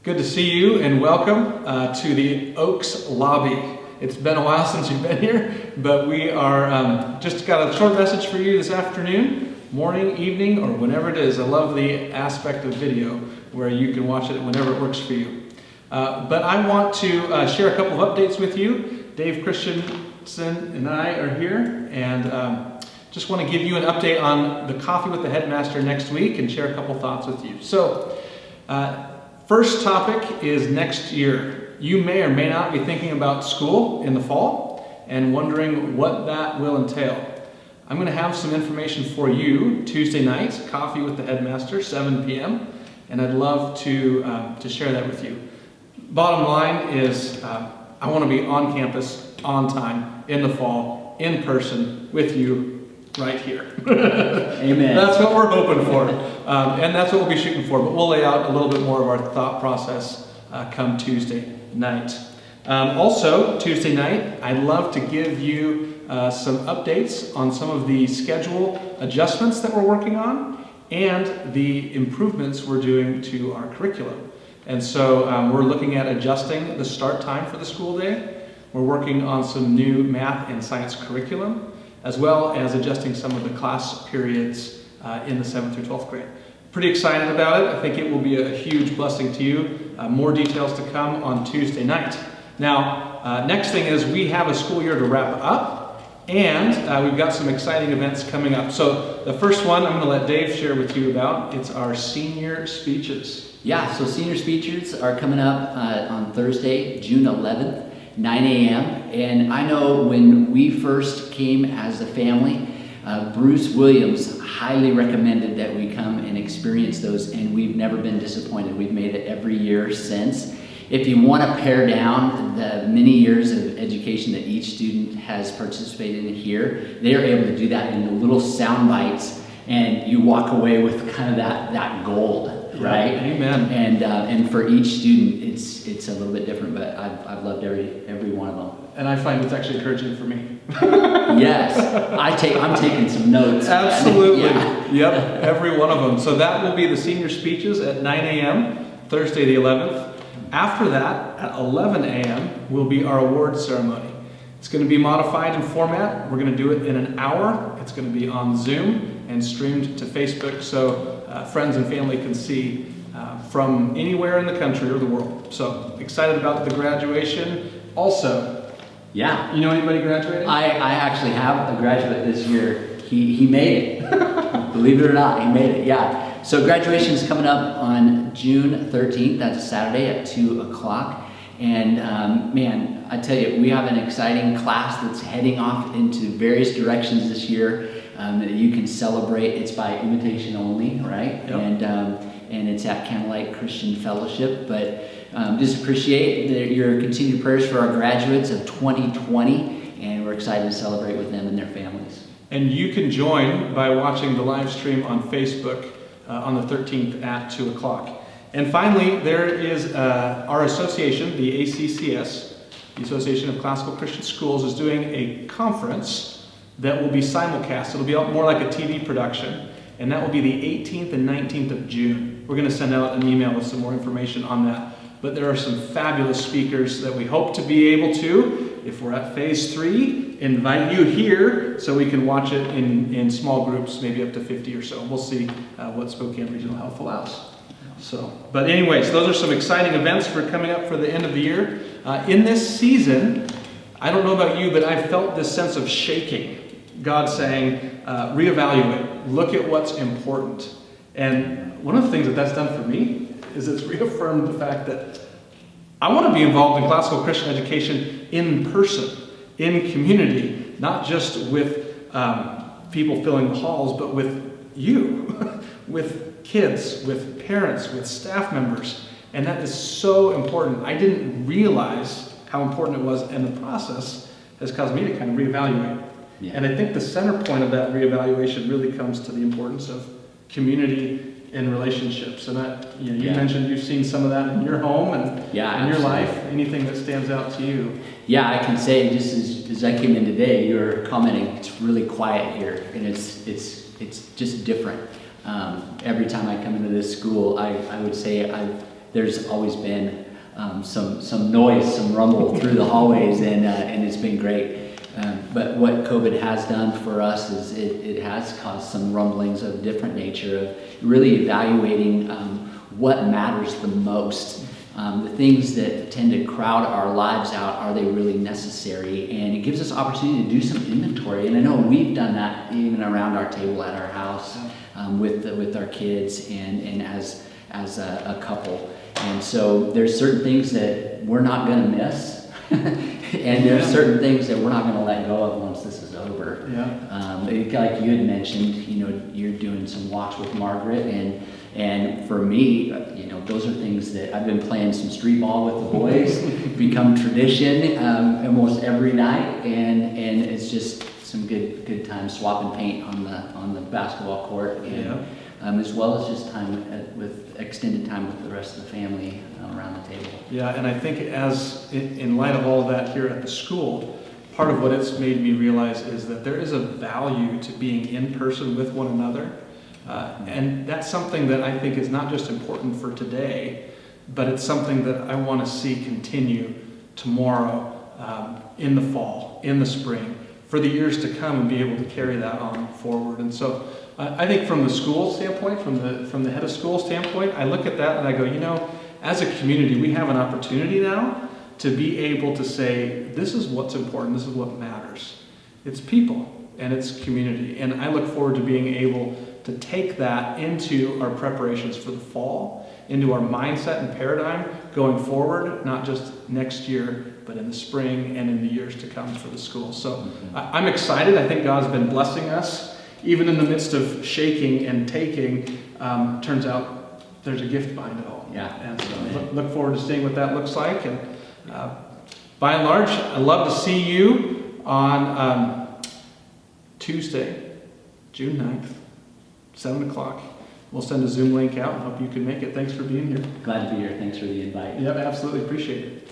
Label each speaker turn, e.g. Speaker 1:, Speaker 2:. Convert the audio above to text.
Speaker 1: Good to see you and welcome to the Oaks lobby. It's been a while since you've been here, but we are just got a short message for you this afternoon, morning, evening, or whenever it is. I love the aspect of video where you can watch it whenever it works for you. But I want to share a couple of updates with you. Dave Christensen and I are here, and just want to give you an update on the Coffee with the Headmaster next week and share a couple thoughts with you. So, first topic is next year. You may or may not be thinking about school in the fall and wondering what that will entail. I'm going to have some information for you Tuesday night, Coffee with the Headmaster, 7 p.m., and I'd love to share that with you. Bottom line is I want to be on campus, on time, in the fall, in person, with you right here.
Speaker 2: Amen.
Speaker 1: That's what we're hoping for, and that's what we'll be shooting for, but we'll lay out a little bit more of our thought process come Tuesday night. Also, Tuesday night, I'd love to give you some updates on some of the schedule adjustments that we're working on and the improvements we're doing to our curriculum. And so we're looking at adjusting the start time for the school day. We're working on some new math and science curriculum, as well as adjusting some of the class periods in the 7th through 12th grade. Pretty excited about it. I think it will be a huge blessing to you. More details to come on Tuesday night. Now, next thing is we have a school year to wrap up, and we've got some exciting events coming up. So the first one I'm going to let Dave share with you about. It's our senior speeches.
Speaker 2: Yeah, so senior speeches are coming up on Thursday, June 11th. 9 a.m. And I know when we first came as a family, Bruce Williams highly recommended that we come and experience those, and we've never been disappointed. We've made it every year since. If you want to pare down the many years of education that each student has participated in here, they are able to do that in little sound bites, and you walk away with kind of that gold. Right.
Speaker 1: Amen.
Speaker 2: And for each student, it's a little bit different, but I've loved every one of them.
Speaker 1: And I find it's actually encouraging for me.
Speaker 2: Yes, I'm taking some notes.
Speaker 1: Absolutely.
Speaker 2: Yeah.
Speaker 1: Yep, every one of them. So that will be the senior speeches at 9 a.m. Thursday the 11th. After that, at 11 a.m. will be our awards ceremony. It's going to be modified in format. We're going to do it in an hour. It's going to be on Zoom and streamed to Facebook, so friends and family can see from anywhere in the country or the world. So excited about the graduation. Also,
Speaker 2: yeah,
Speaker 1: you know anybody graduating?
Speaker 2: I actually have a graduate this year. He made it. Believe it or not, he made it. Yeah. So graduation is coming up on June 13th. That's a Saturday at 2 o'clock. And man, I tell you, we have an exciting class that's heading off into various directions this year that you can celebrate. It's by invitation only, right?
Speaker 1: Yep.
Speaker 2: And it's at Candlelight Christian Fellowship. But just appreciate your continued prayers for our graduates of 2020, and we're excited to celebrate with them and their families.
Speaker 1: And you can join by watching the live stream on Facebook on the 13th at 2 o'clock. And finally, there is our association, the ACCS, the Association of Classical Christian Schools, is doing a conference that will be simulcast. It'll be more like a TV production, and that will be the 18th and 19th of June. We're going to send out an email with some more information on that. But there are some fabulous speakers that we hope to be able to, if we're at phase 3, invite you here so we can watch it in small groups, maybe up to 50 or so. We'll see what Spokane Regional Health allows. So, but anyways, those are some exciting events for coming up for the end of the year. In this season, I don't know about you, but I felt this sense of shaking. God saying, reevaluate, look at what's important. And one of the things that's done for me is it's reaffirmed the fact that I want to be involved in classical Christian education in person, in community, not just with people filling the halls, but with you, with kids, with parents, with staff members. And that is so important. I didn't realize how important it was, and the process has caused me to kind of reevaluate. Yeah. And I think the center point of that reevaluation really comes to the importance of community and relationships. And that, you mentioned you've seen some of that in your home and in your life. Anything that stands out to you?
Speaker 2: Yeah, I can say, just as I came in today, you were commenting, it's really quiet here, and it's just different. Every time I come into this school, I would say I've there's always been some noise, some rumble through the hallways, and it's been great. But what COVID has done for us is it has caused some rumblings of different nature, of really evaluating what matters the most. The things that tend to crowd our lives out, are they really necessary? And it gives us opportunity to do some inventory. And I know we've done that even around our table at our house, with our kids and as a couple. And so there's certain things that we're not going to miss, and there's certain things that we're not going to let go of once this is over. Like you had mentioned, you're doing some walks with Margaret, and for me, those are things that I've been playing some street ball with the boys, become tradition almost every night, and it's just some good time swapping paint on the basketball court, and as well as just time with extended time with the rest of the family around the table. Yeah, and I think in light of all of that here at the school, part of what it's made me realize is that there is a value to being in person with one another. And that's something that I think is not just important for today, but it's something that I want to see continue tomorrow, in the fall, in the spring, for the years to come, and be able to carry that on forward. And so I think from the school standpoint, from the head of school standpoint, I look at that and I go, as a community, we have an opportunity now to be able to say, this is what's important, this is what matters. It's people and it's community. And I look forward to being able to take that into our preparations for the fall, into our mindset and paradigm going forward, not just next year, but in the spring and in the years to come for the school. So I'm excited. I think God's been blessing us, even in the midst of shaking and taking. Turns out there's a gift behind it all. And so look forward to seeing what that looks like. And by and large, I'd love to see you on Tuesday, June 9th. 7 o'clock. We'll send a Zoom link out and hope you can make it. Thanks for being here. Glad to be here. Thanks for the invite.
Speaker 1: Yep, absolutely. Appreciate it.